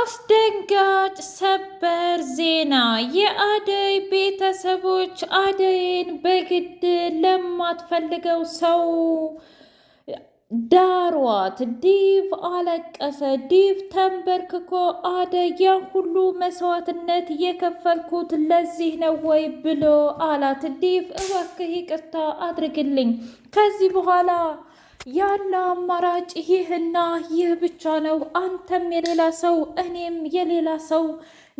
አስደንጋጭ ሰበር ዜና! የአደይ ቤተሰቦች አደይን በግድ ለማትፈልገው ሰው ዳሯት። ዲቭ አለቀሰ። ዲቭ ተንበርክኮ አደይ ያ ሁሉ መስዋዕትነት የከፈልኩት ለዚህ ነው ወይ ብሎ አላት። ዲቭ እባክህ ይቅርታ አድርግልኝ፣ ከዚህ በኋላ ያለ አማራጭ ይህና ይህ ብቻ ነው። አንተም የሌላ ሰው እኔም የሌላ ሰው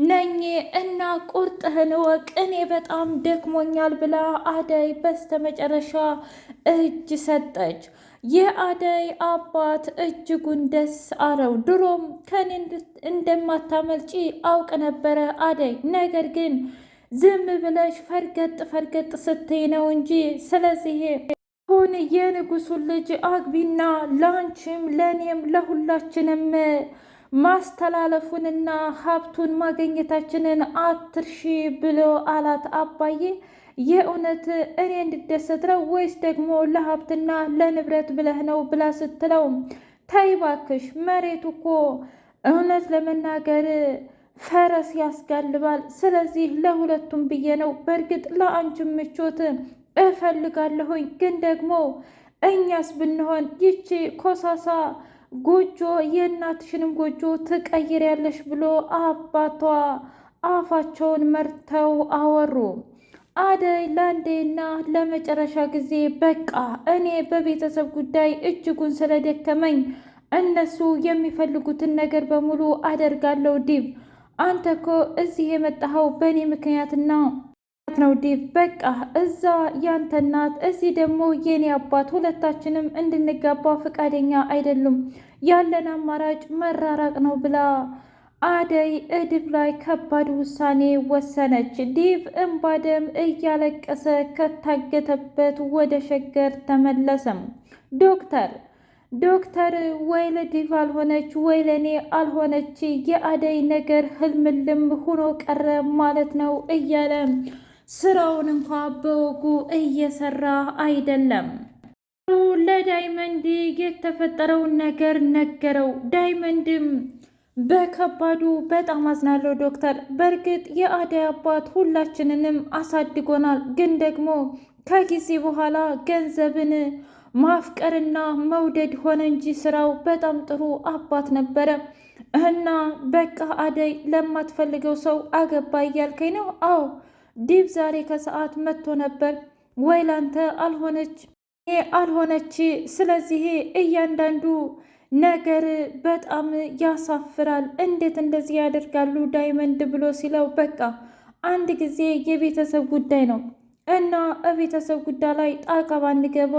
ነኝ እና ቁርጥህን እወቅ። እኔ በጣም ደክሞኛል ብላ አደይ በስተመጨረሻ እጅ ሰጠች። የአደይ አባት እጅጉን ደስ አለው። ድሮም ከኔ እንደማታመልጪ አውቅ ነበረ አደይ፣ ነገር ግን ዝም ብለሽ ፈርገጥ ፈርገጥ ስትይ ነው እንጂ ስለዚህ አሁን የንጉሱን ልጅ አግቢና ላንቺም ለእኔም ለሁላችንም ማስተላለፉንና ሀብቱን ማግኘታችንን አትርሺ ብሎ አላት። አባዬ የእውነት እኔ እንድደሰት ነው ወይስ ደግሞ ለሀብትና ለንብረት ብለህ ነው ብላ ስትለው፣ ተይ እባክሽ፣ መሬቱ እኮ እውነት ለመናገር ፈረስ ያስጋልባል። ስለዚህ ለሁለቱም ብዬ ነው። በእርግጥ ለአንቺም ምቾት እፈልጋለሁኝ፣ ግን ደግሞ እኛስ ብንሆን ይቺ ኮሳሳ ጎጆ የእናትሽንም ጎጆ ትቀይሪያለሽ ብሎ አባቷ አፋቸውን መርተው አወሩ። አደይ ለአንዴና ለመጨረሻ ጊዜ በቃ እኔ በቤተሰብ ጉዳይ እጅጉን ስለደከመኝ እነሱ የሚፈልጉትን ነገር በሙሉ አደርጋለሁ። ዲቭ አንተ እኮ እዚህ የመጣኸው በእኔ ምክንያትና ነው ዲቭ፣ በቃ እዛ ያንተ እናት እዚህ ደግሞ የኔ አባት ሁለታችንም እንድንጋባ ፈቃደኛ አይደሉም። ያለን አማራጭ መራራቅ ነው ብላ አደይ ዲቭ ላይ ከባድ ውሳኔ ወሰነች። ዲቭ እምባደም እያለቀሰ ከታገተበት ወደ ሸገር ተመለሰም። ዶክተር ወይ ለዲቭ አልሆነች ወይ ለእኔ አልሆነች፣ የአደይ ነገር ህልምልም ሆኖ ቀረ ማለት ነው እያለ ስራውን እንኳ በወጉ እየሰራ አይደለም። ለዳይመንድ የተፈጠረውን ነገር ነገረው። ዳይመንድም በከባዱ በጣም አዝናለሁ ዶክተር፣ በእርግጥ የአደይ አባት ሁላችንንም አሳድጎናል፣ ግን ደግሞ ከጊዜ በኋላ ገንዘብን ማፍቀርና መውደድ ሆነ እንጂ ስራው በጣም ጥሩ አባት ነበረ እና በቃ አደይ ለማትፈልገው ሰው አገባ እያልከኝ ነው? አዎ ዲቭ ዛሬ ከሰዓት መጥቶ ነበር። ወይ ላንተ አልሆነች። ስለዚህ እያንዳንዱ ነገር በጣም ያሳፍራል። እንዴት እንደዚህ ያደርጋሉ ዳይመንድ ብሎ ሲለው፣ በቃ አንድ ጊዜ የቤተሰብ ጉዳይ ነው እና በቤተሰብ ጉዳይ ላይ ጣልቃ ባንገባ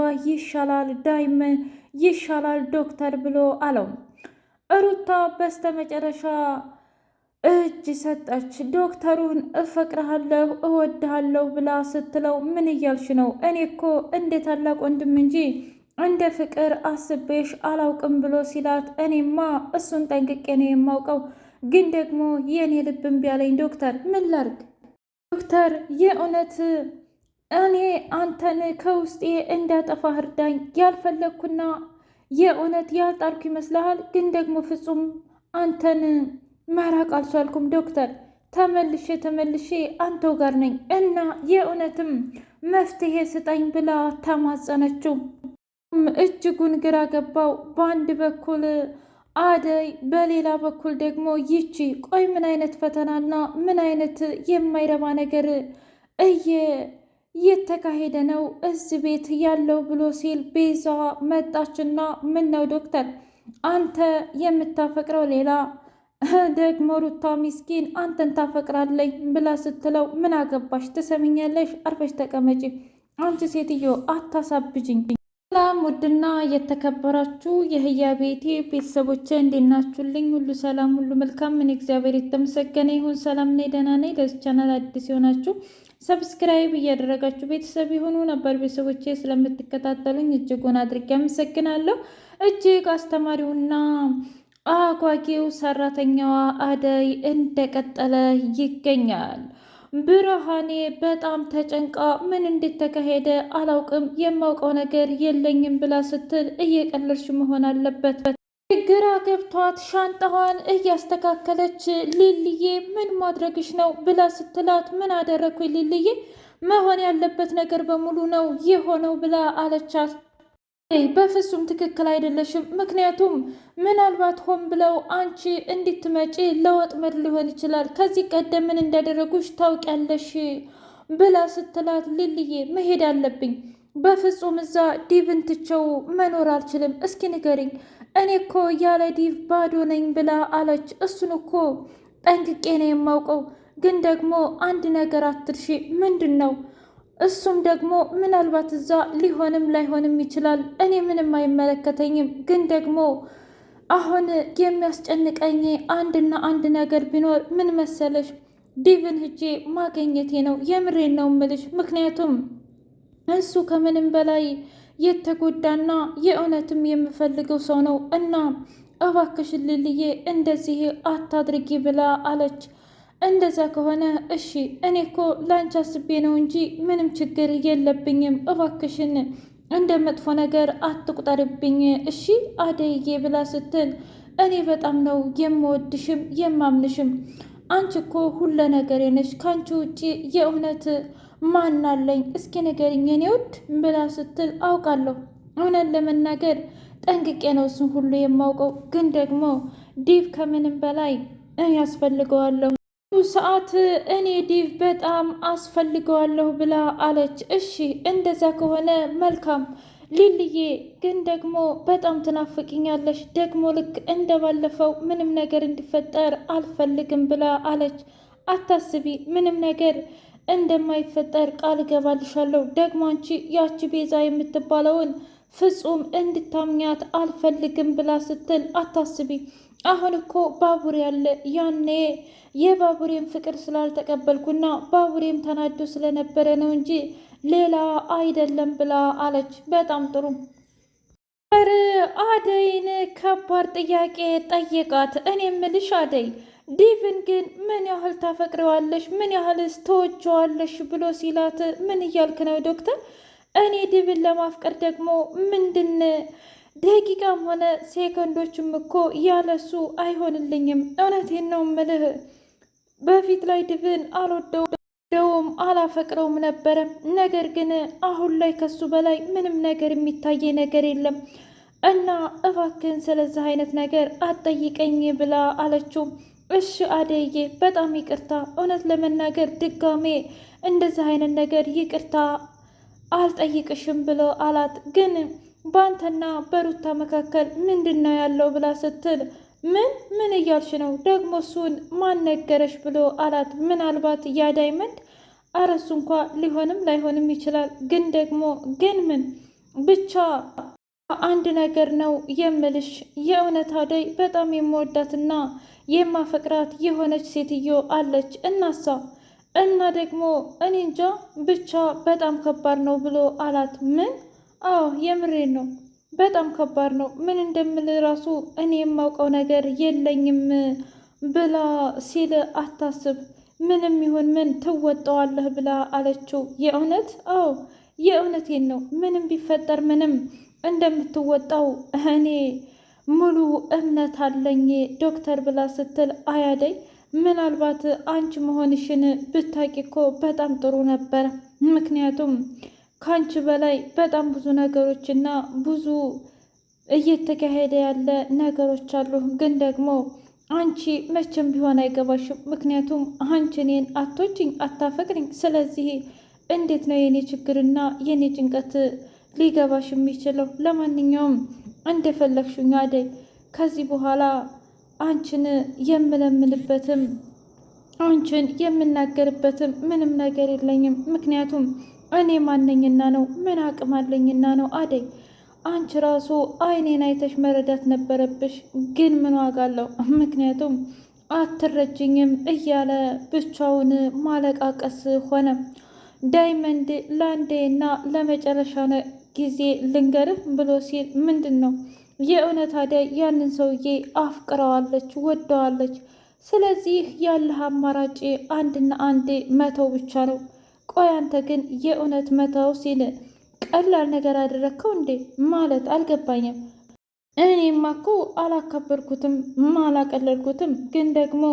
ይሻላል ዶክተር ብሎ አለው። ሩታ በስተመጨረሻ እጅ ሰጠች። ዶክተሩን እፈቅርሃለሁ እወድሃለሁ ብላ ስትለው፣ ምን እያልሽ ነው? እኔ እኮ እንደ ታላቅ ወንድም እንጂ እንደ ፍቅር አስቤሽ አላውቅም ብሎ ሲላት፣ እኔማ እሱን ጠንቅቄ ነው የማውቀው፣ ግን ደግሞ የእኔ ልብ እምቢ አለኝ ዶክተር፣ ምን ላርግ? ዶክተር የእውነት እኔ አንተን ከውስጤ እንዳጠፋህ እርዳኝ። ያልፈለግኩና የእውነት ያልጣልኩ ይመስልሃል? ግን ደግሞ ፍጹም አንተን መራቅ አልቻልኩም ዶክተር። ተመልሼ አንተው ጋር ነኝ እና የእውነትም መፍትሄ ስጠኝ ብላ ተማጸነችው። እጅጉን ግራ ገባው። በአንድ በኩል አደይ፣ በሌላ በኩል ደግሞ ይቺ። ቆይ ምን አይነት ፈተናና ምን አይነት የማይረባ ነገር እየተካሄደ ነው እዚህ ቤት ያለው ብሎ ሲል ቤዛ መጣችና፣ ምን ነው ዶክተር አንተ የምታፈቅረው ሌላ ደግሞ ሩታ ሚስኪን አንተን ታፈቅራለኝ ብላ ስትለው፣ ምን አገባሽ? ትሰምኛለሽ? አርፈሽ ተቀመጪ አንቺ ሴትዮ አታሳብጅኝ። ሰላም ውድና የተከበራችሁ የህያ ቤቴ ቤተሰቦቼ እንዴት ናችሁልኝ? ሁሉ ሰላም፣ ሁሉ መልካም። ምን እግዚአብሔር የተመሰገነ ይሁን። ሰላም ነኝ፣ ደህና ነኝ። ለዚህ ቻናል አዲስ የሆናችሁ ሰብስክራይብ እያደረጋችሁ ቤተሰብ የሆኑ ነበር ቤተሰቦቼ ስለምትከታተሉኝ እጅጉን አድርጌ አመሰግናለሁ። እጅግ አስተማሪውና አጓጊው ሰራተኛዋ አደይ እንደቀጠለ ይገኛል። ብርሃኔ በጣም ተጨንቃ ምን እንደተካሄደ አላውቅም፣ የማውቀው ነገር የለኝም ብላ ስትል፣ እየቀለድሽ መሆን አለበት ግራ ገብቷት ሻንጣዋን እያስተካከለች ሊልዬ ምን ማድረግሽ ነው ብላ ስትላት ምን አደረግኩኝ ሊልዬ መሆን ያለበት ነገር በሙሉ ነው የሆነው ብላ አለቻት። በፍጹም ትክክል አይደለሽም። ምክንያቱም ምናልባት ሆን ብለው አንቺ እንድትመጪ ለወጥመድ ሊሆን ይችላል። ከዚህ ቀደም ምን እንዳደረጉሽ ታውቂያለሽ ብላ ስትላት ሊልዬ መሄድ አለብኝ። በፍጹም እዛ ዲቭን ትቼው መኖር አልችልም። እስኪ ንገሪኝ፣ እኔ እኮ ያለ ዲቭ ባዶ ነኝ ብላ አለች። እሱን እኮ ጠንቅቄ ነው የማውቀው። ግን ደግሞ አንድ ነገር አትርሺ። ምንድን ነው? እሱም ደግሞ ምናልባት እዛ ሊሆንም ላይሆንም ይችላል። እኔ ምንም አይመለከተኝም። ግን ደግሞ አሁን የሚያስጨንቀኝ አንድና አንድ ነገር ቢኖር ምን መሰለሽ? ዲቭን ሂጄ ማገኘቴ ነው። የምሬን ነው ምልሽ። ምክንያቱም እሱ ከምንም በላይ የተጎዳና የእውነትም የምፈልገው ሰው ነው እና እባክሽን ሊልዬ እንደዚህ አታድርጊ ብላ አለች። እንደዛ ከሆነ እሺ፣ እኔ እኮ ላንቺ አስቤ ነው እንጂ ምንም ችግር የለብኝም። እባክሽን እንደ መጥፎ ነገር አትቁጠርብኝ እሺ አደይዬ ብላ ስትል እኔ በጣም ነው የምወድሽም የማምንሽም። አንቺ እኮ ሁለ ነገር ነሽ። ከአንቺ ውጪ የእውነት ማን አለኝ? እስኪ ንገሪኝ የኔ ውድ ብላ ስትል አውቃለሁ፣ እውነት ለመናገር ጠንቅቄ ነው እሱን ሁሉ የማውቀው። ግን ደግሞ ዲቭ ከምንም በላይ እኔ አስፈልገዋለሁ ሰዓት እኔ ዲቭ በጣም አስፈልገዋለሁ ብላ አለች። እሺ እንደዛ ከሆነ መልካም ሊልዬ፣ ግን ደግሞ በጣም ትናፍቅኛለሽ። ደግሞ ልክ እንደባለፈው ምንም ነገር እንዲፈጠር አልፈልግም ብላ አለች። አታስቢ፣ ምንም ነገር እንደማይፈጠር ቃል እገባልሻለሁ። ደግሞ አንቺ ያቺ ቤዛ የምትባለውን ፍጹም እንድታምኛት አልፈልግም ብላ ስትል አታስቢ፣ አሁን እኮ ባቡሬ ያለ ያኔ የባቡሬን ፍቅር ስላልተቀበልኩና ባቡሬም ተናዶ ስለነበረ ነው እንጂ ሌላ አይደለም ብላ አለች። በጣም ጥሩ። አደይን ከባድ ጥያቄ ጠየቃት። እኔ ምልሽ አደይ ዲቭን ግን ምን ያህል ታፈቅረዋለሽ? ምን ያህልስ ተወጀዋለሽ? ብሎ ሲላት ምን እያልክ ነው ዶክተር? እኔ ዲቭን ለማፍቀር ደግሞ ምንድን ደቂቃም ሆነ ሴኮንዶችም እኮ ያለሱ አይሆንልኝም። እውነቴን ነው ምልህ በፊት ላይ ዲቭን አልወደውም አላፈቅረውም ነበረ። ነገር ግን አሁን ላይ ከሱ በላይ ምንም ነገር የሚታየ ነገር የለም እና እባክህን ስለዚህ አይነት ነገር አትጠይቀኝ ብላ አለችው። እሺ አደዬ በጣም ይቅርታ፣ እውነት ለመናገር ድጋሜ እንደዚህ አይነት ነገር ይቅርታ አልጠይቅሽም ብሎ አላት። ግን በአንተና በሩታ መካከል ምንድን ነው ያለው ብላ ስትል ምን እያልሽ ነው ደግሞ? እሱን ማን ነገረሽ ብሎ አላት። ምናልባት ያ ዳይመንድ፣ ኧረ እሱ እንኳ ሊሆንም ላይሆንም ይችላል። ግን ደግሞ ምን ብቻ አንድ ነገር ነው የምልሽ፣ የእውነት አደይ በጣም የምወዳትና የማፈቅራት የሆነች ሴትዮ አለች። እና ደግሞ እኔ እንጃ ብቻ በጣም ከባድ ነው ብሎ አላት። አዎ የምሬን ነው፣ በጣም ከባድ ነው። ምን እንደምል ራሱ እኔ የማውቀው ነገር የለኝም ብላ ሲል አታስብ፣ ምንም ይሁን ምን ትወጣዋለህ ብላ አለችው። የእውነት? አዎ የእውነቴን ነው። ምንም ቢፈጠር ምንም እንደምትወጣው እኔ ሙሉ እምነት አለኝ ዶክተር ብላ ስትል አያደይ ምናልባት አንቺ መሆንሽን ብታቂ እኮ በጣም ጥሩ ነበር። ምክንያቱም ከአንቺ በላይ በጣም ብዙ ነገሮችና ብዙ እየተካሄደ ያለ ነገሮች አሉ። ግን ደግሞ አንቺ መቼም ቢሆን አይገባሽም። ምክንያቱም አንቺ እኔን አቶችኝ አታፈቅሪኝ። ስለዚህ እንዴት ነው የኔ ችግርና የኔ ጭንቀት ሊገባሽ የሚችለው? ለማንኛውም እንደፈለግሽኝ አደይ፣ ከዚህ በኋላ አንቺን የምለምንበትም አንቺን የምናገርበትም ምንም ነገር የለኝም። ምክንያቱም እኔ ማነኝና ነው? ምን አቅም አለኝና ነው? አደይ አንቺ ራሱ አይኔን አይተሽ መረዳት ነበረብሽ። ግን ምን ዋጋ አለው? ምክንያቱም አትረጅኝም እያለ ብቻውን ማለቃቀስ ሆነ። ዳይመንድ ለአንዴና ለመጨረሻ ጊዜ ልንገርህ ብሎ ሲል ምንድን ነው? የእውነት አደይ ያንን ሰውዬ አፍቅረዋለች፣ ወደዋለች። ስለዚህ ያለህ አማራጭ አንድና አንድ መተው ብቻ ነው። ቆይ አንተ ግን የእውነት መተው ሲል ቀላል ነገር አደረግከው እንዴ? ማለት አልገባኝም። እኔማ እኮ አላከበርኩትም አላቀለልኩትም፣ ግን ደግሞ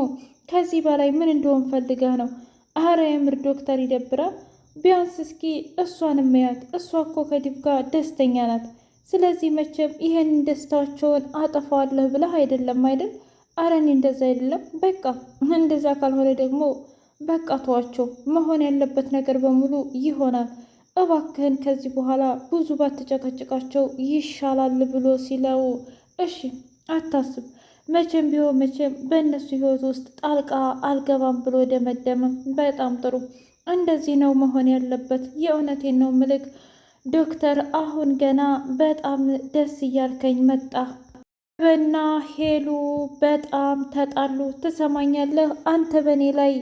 ከዚህ በላይ ምን እንደሆን ፈልገህ ነው? አረ የምር ዶክተር ይደብራል። ቢያንስ እስኪ እሷን እመያት። እሷ እኮ ከዲብ ጋር ደስተኛ ናት። ስለዚህ መቼም ይሄን ደስታቸውን አጠፋዋለሁ ብለህ አይደለም አይደል? አረ እኔ እንደዛ አይደለም። በቃ እንደዛ ካልሆነ ደግሞ በቃ ተዋቸው። መሆን ያለበት ነገር በሙሉ ይሆናል። እባክህን ከዚህ በኋላ ብዙ ባትጨቀጭቃቸው ይሻላል ብሎ ሲለው፣ እሺ አታስብ፣ መቼም ቢሆን መቼም በእነሱ ህይወት ውስጥ ጣልቃ አልገባም ብሎ ደመደመ። በጣም ጥሩ፣ እንደዚህ ነው መሆን ያለበት። የእውነቴን ነው ምልክ ዶክተር፣ አሁን ገና በጣም ደስ እያልከኝ መጣ። በና ሄሉ በጣም ተጣሉ። ትሰማኛለህ? አንተ በእኔ ላይ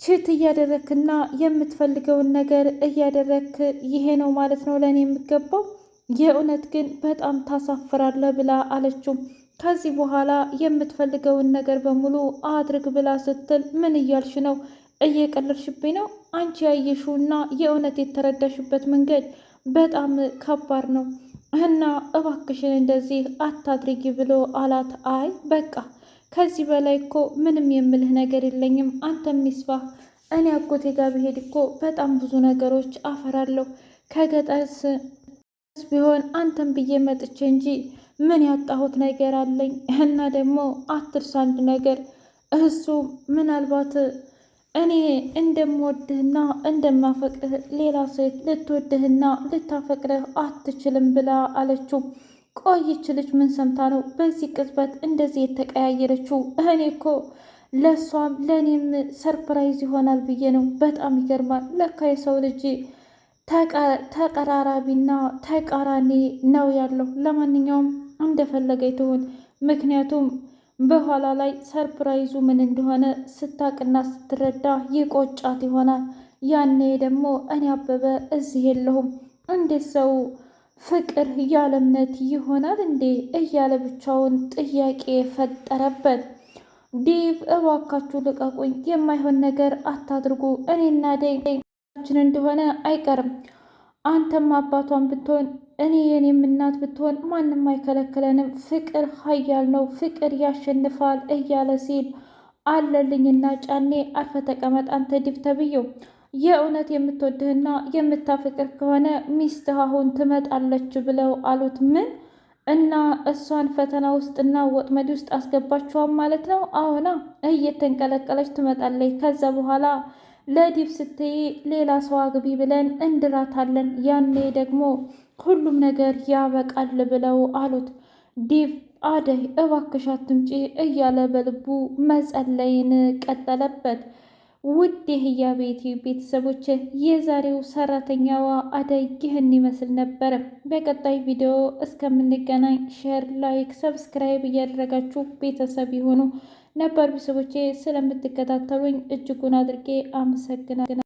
ችት እያደረክና የምትፈልገውን ነገር እያደረክ ይሄ ነው ማለት ነው ለእኔ የሚገባው? የእውነት ግን በጣም ታሳፍራለህ ብላ አለችው። ከዚህ በኋላ የምትፈልገውን ነገር በሙሉ አድርግ ብላ ስትል ምን እያልሽ ነው? እየቀለድሽብኝ ነው? አንቺ ያየሽውና የእውነት የተረዳሽበት መንገድ በጣም ከባድ ነው እና እባክሽን እንደዚህ አታድርጊ ብሎ አላት። አይ በቃ ከዚህ በላይ እኮ ምንም የምልህ ነገር የለኝም። አንተ ሚስፋህ እኔ አጎቴ ጋር ብሄድ እኮ በጣም ብዙ ነገሮች አፈራለሁ። ከገጠርስ ቢሆን አንተን ብዬ መጥቼ እንጂ ምን ያጣሁት ነገር አለኝ? እና ደግሞ አትርሳ አንድ ነገር፣ እሱ ምናልባት እኔ እንደምወድህና እንደማፈቅርህ ሌላ ሴት ልትወድህና ልታፈቅርህ አትችልም ብላ አለችው። ቆይች ልጅ ምን ሰምታ ነው በዚህ ቅጽበት እንደዚህ የተቀያየረችው? እኔ እኮ ለእሷም ለእኔም ሰርፕራይዝ ይሆናል ብዬ ነው። በጣም ይገርማል። ለካ የሰው ልጅ ተቀራራቢና ተቃራኒ ነው ያለው። ለማንኛውም እንደፈለገ ትሁን፣ ምክንያቱም በኋላ ላይ ሰርፕራይዙ ምን እንደሆነ ስታቅና ስትረዳ ይቆጫት ይሆናል። ያኔ ደግሞ እኔ አበበ እዚህ የለሁም፣ እንዴት ሰው ፍቅር ያለ እምነት ይሆናል እንዴ እያለ ብቻውን ጥያቄ ፈጠረበት። ዲቭ እባካችሁ ልቀቁኝ፣ የማይሆን ነገር አታድርጉ፣ እኔና ችን እንደሆነ አይቀርም። አንተም አባቷን ብትሆን እኔ የኔም እናት ብትሆን ማንም አይከለክለንም። ፍቅር ኃያል ነው፣ ፍቅር ያሸንፋል እያለ ሲል አለልኝና ጫኔ አርፈ ተቀመጥ አንተ ዲብ ተብዬው። የእውነት የምትወድህና የምታፈቅር ከሆነ ሚስትህ አሁን ትመጣለች ብለው አሉት። ምን? እና እሷን ፈተና ውስጥና ወጥመድ ውስጥ አስገባችኋል ማለት ነው? አሁና እየተንቀለቀለች ትመጣለች። ከዛ በኋላ ለዲብ ስትይ ሌላ ሰው አግቢ ብለን እንድራታለን። ያኔ ደግሞ ሁሉም ነገር ያበቃል ብለው አሉት። ዲብ አደይ እባክሽ አትምጪ እያለ በልቡ መጸለይን ቀጠለበት። ውድ የህያ ቤት ቤተሰቦች የዛሬው ሰራተኛዋ አደይ ይህን ይመስል ነበር። በቀጣይ ቪዲዮ እስከምንገናኝ ሼር፣ ላይክ፣ ሰብስክራይብ እያደረጋችሁ ቤተሰብ የሆኑ ነባር ቤተሰቦቼ ስለምትከታተሉኝ እጅጉን አድርጌ አመሰግናለሁ።